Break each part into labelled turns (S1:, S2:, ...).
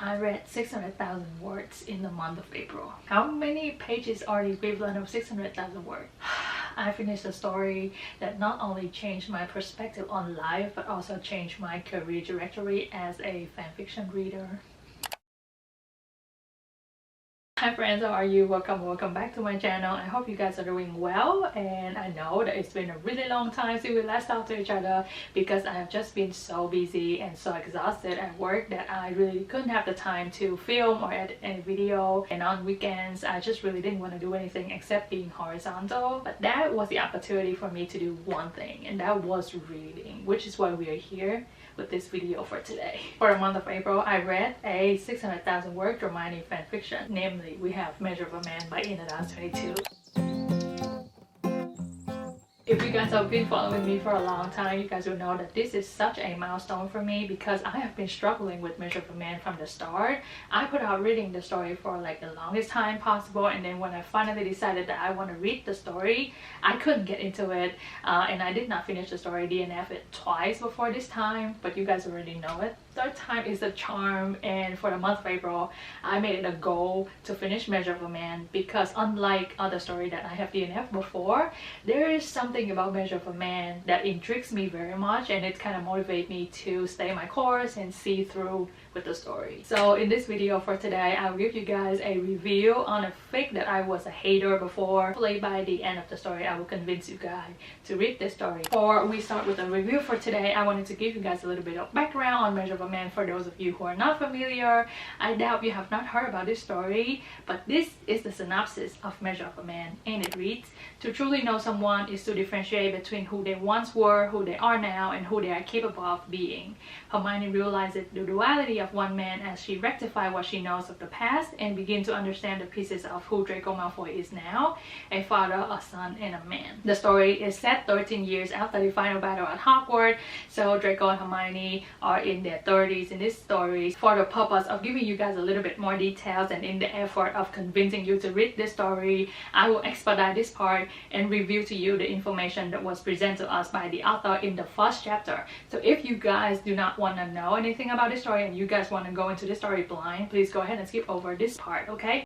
S1: I read 600,000 words in the month of April. How many pages are the equivalent of 600,000 words? I finished a story that not only changed my perspective on life but also changed my career trajectory as a fanfiction reader. Hi friends, how are you? Welcome back to my channel. I hope you guys are doing well, and I know that it's been a really long time since we last talked to each other because I have just been so busy and so exhausted at work that I really couldn't have the time to film or edit any video, and on weekends I just really didn't want to do anything except being horizontal. But that was the opportunity for me to do one thing, and that was reading, which is why we are here with this video for today. For the month of April, I read a 600,000 word dramione fanfiction. Namely, we have Measure of a Man by inadaze22. If you guys have been following me for a long time, you guys will know that this is such a milestone for me because I have been struggling with Measure of a Man from the start. I put out reading the story for like the longest time possible, and then when I finally decided that I want to read the story, I couldn't get into it, and I did not finish the story. DNF it twice before this time, but you guys already know it. Third time is the charm, and for the month of April, I made it a goal to finish Measure of a Man because unlike other story that I have DNF before, there is something about Measure of a Man that intrigues me very much, and it kind of motivates me to stay my course and see through with the story. So in this video for today, I'll give you guys a review on a fic that I was a hater before. Hopefully by the end of the story, I will convince you guys to read this story. Before we start with the review for today, I wanted to give you guys a little bit of background on Measure of a Man for those of you who are not familiar. I doubt you have not heard about this story, but this is the synopsis of Measure of a Man, and it reads: to truly know someone is to differentiate between who they once were, who they are now, and who they are capable of being. Hermione realizes the duality of one man as she rectifies what she knows of the past and begins to understand the pieces of who Draco Malfoy is now: a father, a son, and a man. The story is set 13 years after the final battle at Hogwarts, so Draco and Hermione are in their 30s in this story. For the purpose of giving you guys a little bit more details and in the effort of convincing you to read this story, I will expedite this part and review to you the information that was presented to us by the author in the first chapter. So if you guys do not want to know anything about this story and you guys want to go into this story blind, please go ahead and skip over this part, okay?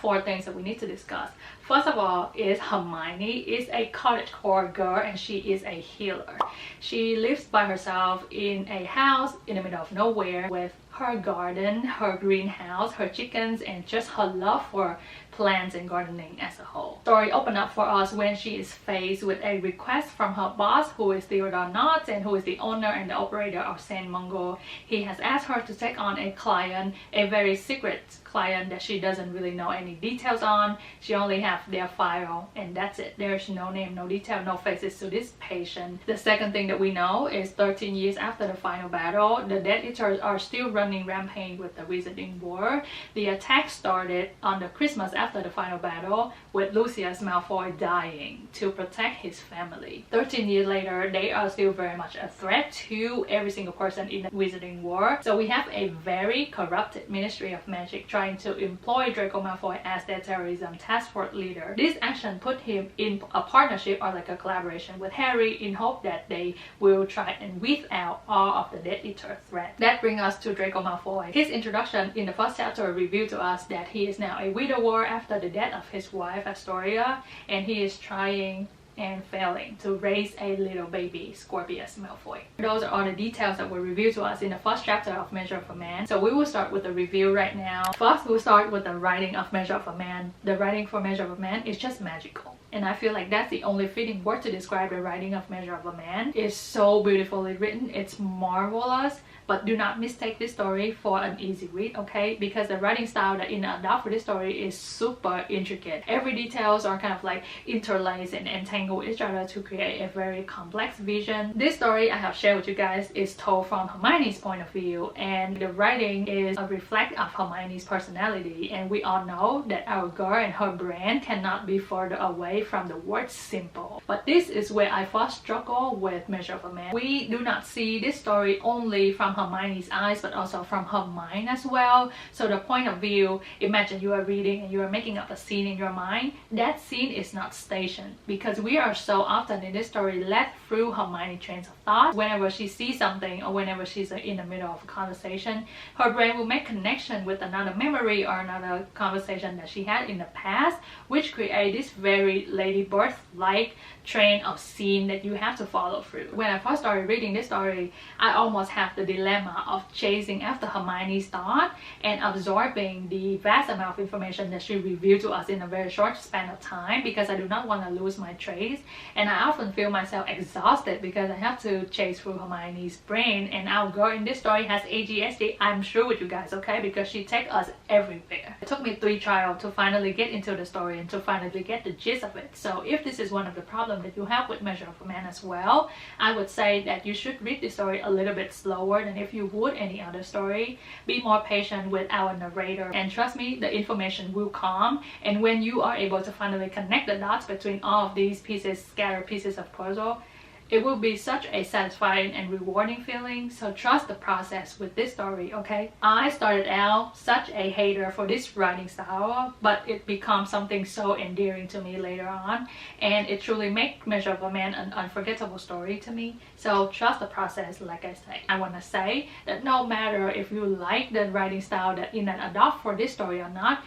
S1: 4 things that we need to discuss. First of all is Hermione is a cottagecore girl, and she is a healer. She lives by herself in a house in the middle of nowhere with her garden, her greenhouse, her chickens, and just her love for plants and gardening as a whole. Story open up for us when she is faced with a request from her boss, who is Theodore Knott and who is the owner and the operator of Saint Mungo. He has asked her to take on a client, a very secret client that she doesn't really know any details on. She only have their file and that's it. There's no name, no detail, no faces to this patient. The second thing that we know is 13 years after the final battle, the Death Eaters are still running rampage with the Wizarding War. The attack started on the Christmas after the final battle, with Lucius Malfoy dying to protect his family. 13 years later, they are still very much a threat to every single person in the Wizarding War. So we have a very corrupted Ministry of Magic trying to employ Draco Malfoy as their terrorism task force leader. This action put him in a partnership or like a collaboration with Harry in hope that they will try and weed out all of the Death Eater threat. That brings us to Draco Malfoy. His introduction in the first chapter revealed to us that he is now a widower after the death of his wife Astoria, and he is trying and failing to raise a little baby, Scorpius Malfoy. Those are all the details that were revealed to us in the first chapter of Measure of a Man. So we will start with the review right now. First, we'll start with the writing of Measure of a Man. The writing for Measure of a Man is just magical. And I feel like that's the only fitting word to describe the writing of Measure of a Man. It's so beautifully written. It's marvelous. But do not mistake this story for an easy read, okay? Because the writing style that Ina adopted for this story is super intricate. Every details are kind of like interlaced and entangled with each other to create a very complex vision. This story I have shared with you guys is told from Hermione's point of view, and the writing is a reflect of Hermione's personality. And we all know that our girl and her brand cannot be further away from the word simple. But this is where I first struggle with Measure of a Man. We do not see this story only from Hermione's eyes, but also from her mind as well. So the point of view, imagine you are reading and you are making up a scene in your mind. That scene is not stationed, because we are so often in this story led through Hermione's trains of thought. Whenever she sees something or whenever she's in the middle of a conversation, her brain will make connection with another memory or another conversation that she had in the past, which create this very Lady Birth-like train of scene that you have to follow through. When I first started reading this story, I almost have the dilemma of chasing after Hermione's thought and absorbing the vast amount of information that she revealed to us in a very short span of time, because I do not want to lose my trace, and I often feel myself exhausted because I have to chase through Hermione's brain. And our girl in this story has ADHD, I'm sure with you guys, okay, because she takes us everywhere. It took me 3 trials to finally get into the story and to finally get the gist of it. So if this is one of the problems that you have with Measure of a Man as well, I would say that you should read the story a little bit slower than if you would any other story. Be more patient with our narrator, and trust me, the information will come. And when you are able to finally connect the dots between all of these pieces, scattered pieces of puzzle, it will be such a satisfying and rewarding feeling. So trust the process with this story, okay? I started out such a hater for this writing style, but it becomes something so endearing to me later on, and it truly makes Measure of a Man an unforgettable story to me. So trust the process, like I say. I want to say that no matter if you like the writing style that Ina adopt for this story or not,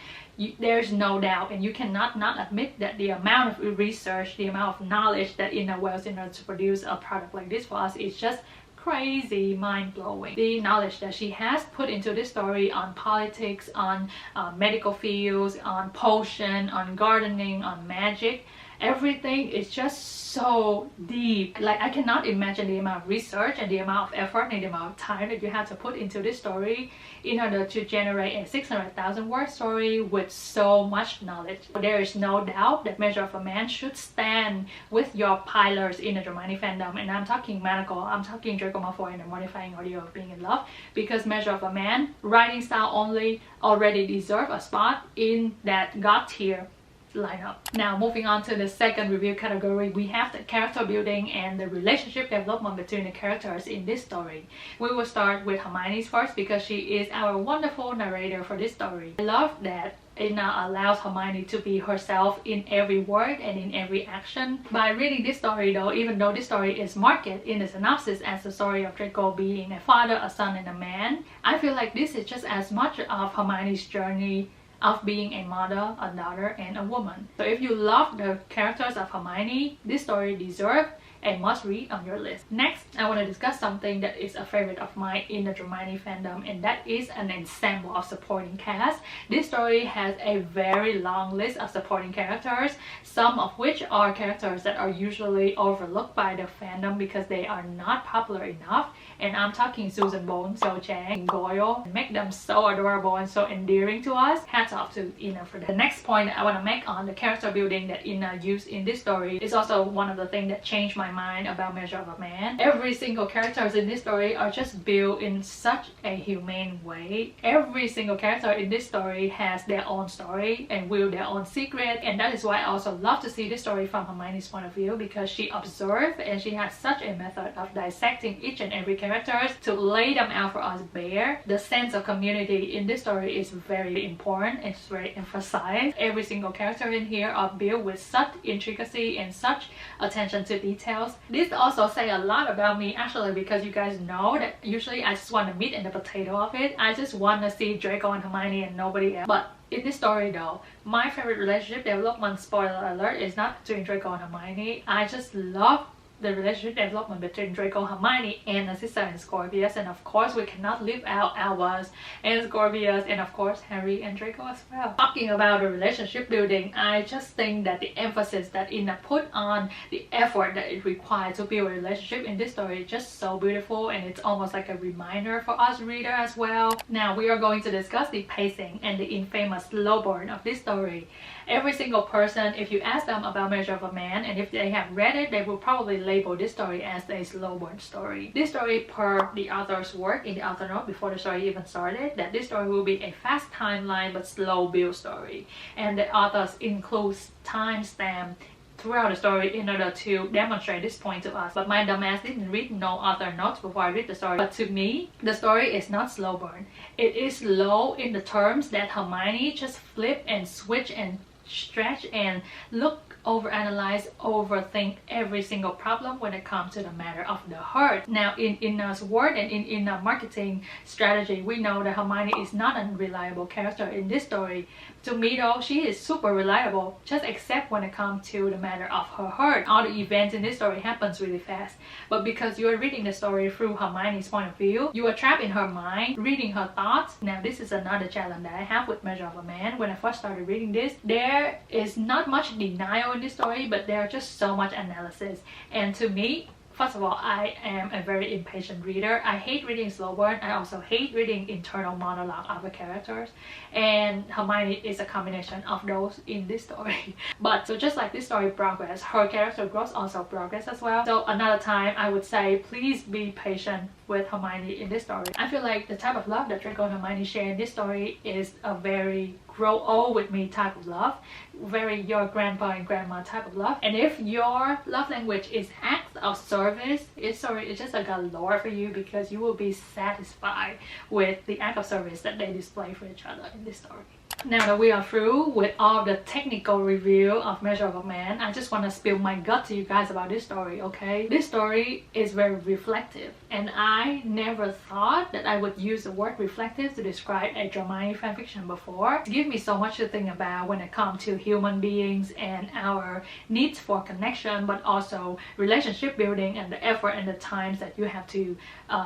S1: there's no doubt, and you cannot not admit that the amount of research, the amount of knowledge that Ina wells in order to produce a product like this for us is just crazy, mind-blowing. The knowledge that she has put into this story on politics, on medical fields, on potion, on gardening, on magic, everything is just so deep. Like, I cannot imagine the amount of research and the amount of effort and the amount of time that you have to put into this story in order to generate a 600,000 word story with so much knowledge. There is no doubt that Measure of a Man should stand with your pillars in the Dramione fandom, and I'm talking medical, I'm talking Draco Malfoy and the Mortifying Ordeal of Being in Love, because Measure of a Man writing style only already deserve a spot in that God tier lineup. Now moving on to the second review category, we have the character building and the relationship development between the characters in this story. We will start with Hermione's first, because she is our wonderful narrator for this story. I love that Ina allows Hermione to be herself in every word and in every action. By reading this story though, even though this story is marked in the synopsis as the story of Draco being a father, a son, and a man, I feel like this is just as much of Hermione's journey of being a mother, a daughter, and a woman. So if you love the characters of Hermione, this story deserves a must read on your list. Next, I want to discuss something that is a favorite of mine in the Dramione fandom, and that is an ensemble of supporting cast. This story has a very long list of supporting characters, some of which are characters that are usually overlooked by the fandom because they are not popular enough. And I'm talking Susan Bones, Cho Chang, Goyle, make them so adorable and so endearing to us. Hats off to Ina for that. The next point I want to make on the character building that Ina used in this story is also one of the things that changed my mind about Measure of a Man. Every single characters in this story are just built in such a humane way. Every single character in this story has their own story and will their own secret, and that is why I also love to see this story from Hermione's point of view, because she observes and she has such a method of dissecting each and every characters to lay them out for us bare. The sense of community in this story is very important. It's very emphasized. Every single character in here are built with such intricacy and such attention to details. This also say a lot about me actually, because you guys know that usually I just want the meat and the potato of it. I just want to see Draco and Hermione and nobody else. But in this story though, my favorite relationship development, spoiler alert, is not between Draco and Hermione. I just love the relationship development between Draco, Hermione, and Narcissa and Scorpius, and of course we cannot leave out Albus and Scorpius, and of course Harry and Draco as well. Talking about the relationship building, I just think that the emphasis that Ina put on the effort that it requires to build a relationship in this story is just so beautiful, and it's almost like a reminder for us reader as well. Now we are going to discuss the pacing and the infamous slow burn of this story. Every single person, if you ask them about Measure of a Man, and if they have read it, they will probably label this story as a slow burn story. This story, per the author's work in the author note before the story even started, that this story will be a fast timeline but slow build story, and the authors includes timestamp throughout the story in order to demonstrate this point to us. But my dumbass didn't read no other notes before I read the story. But to me, the story is not slow burn. It is slow in the terms that Hermione just flip and switch and stretch and look, overanalyze, overthink every single problem when it comes to the matter of the heart. Now in our word and in our marketing strategy, we know that Hermione is not a reliable character in this story. To me though, she is super reliable, just except when it comes to the matter of her heart. All the events in this story happens really fast, but because you are reading the story through Hermione's point of view, you are trapped in her mind, reading her thoughts. Now this is another challenge that I have with Measure of a Man. When I first started reading this, there is not much denial in this story, but there are just so much analysis. And to me, first of all, I am a very impatient reader. I hate reading slow burn. I also hate reading internal monologue of the characters. And Hermione is a combination of those in this story. But so just like this story progress, her character growth also progress as well. So another time I would say, please be patient with Hermione in this story. I feel like the type of love that Draco and Hermione share in this story is a very grow old with me type of love, very your grandpa and grandma type of love. And if your love language is acts of service, it's just a galore for you, because you will be satisfied with the act of service that they display for each other in this story. Now that we are through with all the technical review of Measure of a Man, I just want to spill my gut to you guys about this story, okay? This story is very reflective, and I never thought that I would use the word reflective to describe a dramione fanfiction before. It gives me so much to think about when it comes to human beings and our needs for connection, but also relationship building and the effort and the times that you have to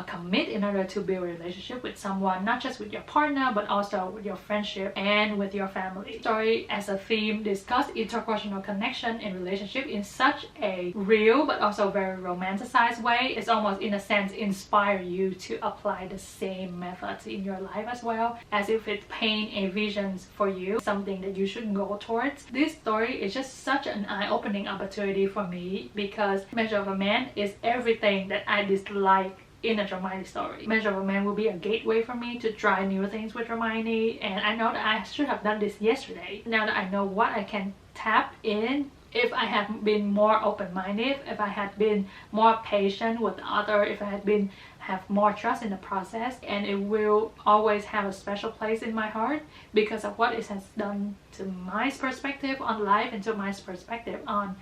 S1: commit in order to build a relationship with someone, not just with your partner, but also with your friendship and with your family. Story as a theme discuss interpersonal connection and relationship in such a real but also very romanticized way. It's almost in a sense inspire you to apply the same methods in your life as well, as if it paint a vision for you, something that you should go towards. This story is just such an eye-opening opportunity for me, because Measure of a Man is everything that I dislike in a Dramione story. Measure of a Man will be a gateway for me to try new things with Hermione, and I know that I should have done this yesterday. Now that I know what I can tap in, if I had been more open-minded, if I had been more patient with others, if I had have more trust in the process, and it will always have a special place in my heart because of what it has done to my perspective on life and to my perspective on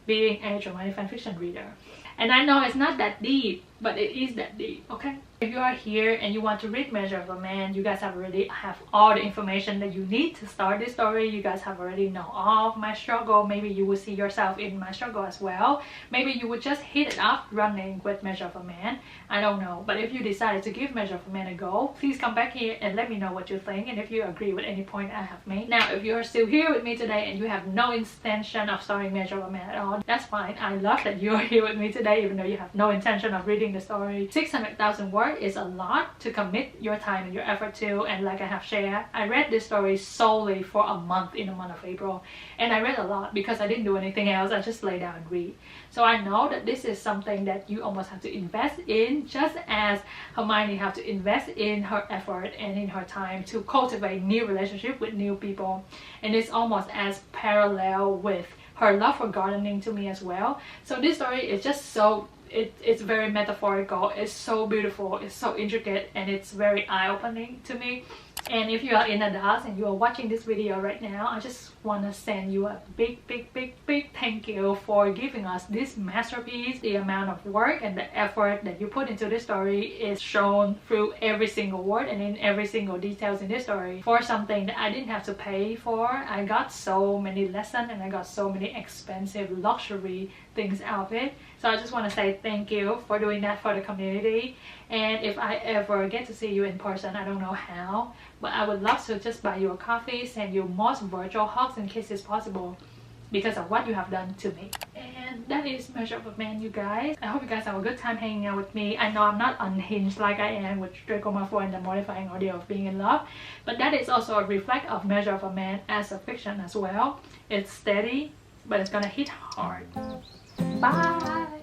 S1: being a Dramione fanfiction reader. And I know it's not that deep, but it is that deep, okay? If you are here and you want to read Measure of a Man, you guys have already have all the information that you need to start this story. You guys have already know all of my struggle. Maybe you will see yourself in my struggle as well. Maybe you would just hit it up running with Measure of a Man. I don't know. But if you decided to give Measure of a Man a go, please come back here and let me know what you think and if you agree with any point I have made. Now, if you are still here with me today and you have no intention of starting Measure of a Man at all, that's fine. I love that you are here with me today, even though you have no intention of reading the story. 600,000 words is a lot to commit your time and your effort to, and like I have shared, I read this story solely for a month in the month of April, and I read a lot because I didn't do anything else. I just lay down and read. So I know that this is something that you almost have to invest in, just as Hermione have to invest in her effort and in her time to cultivate new relationship with new people, and it's almost as parallel with her love for gardening to me as well. So this story is just so it's very metaphorical, it's so beautiful, it's so intricate, and it's very eye-opening to me. And if you are in Inadaze and you are watching this video right now, I just want to send you a big thank you for giving us this masterpiece. The amount of work and the effort that you put into this story is shown through every single word and in every single details in this story. For something that I didn't have to pay for, I got so many lessons and I got so many expensive luxury things out of it. So I just want to say thank you for doing that for the community. And if I ever get to see you in person, I don't know how, but I would love to just buy you a coffee, send you most virtual hugs in case it's possible, because of what you have done to me. And that is Measure of a Man, you guys. I hope you guys have a good time hanging out with me. I know I'm not unhinged like I am with Draco Malfoy and the mortifying ordeal of being in love, but that is also a reflect of Measure of a Man as a fiction as well. It's steady, but it's gonna hit hard. Bye!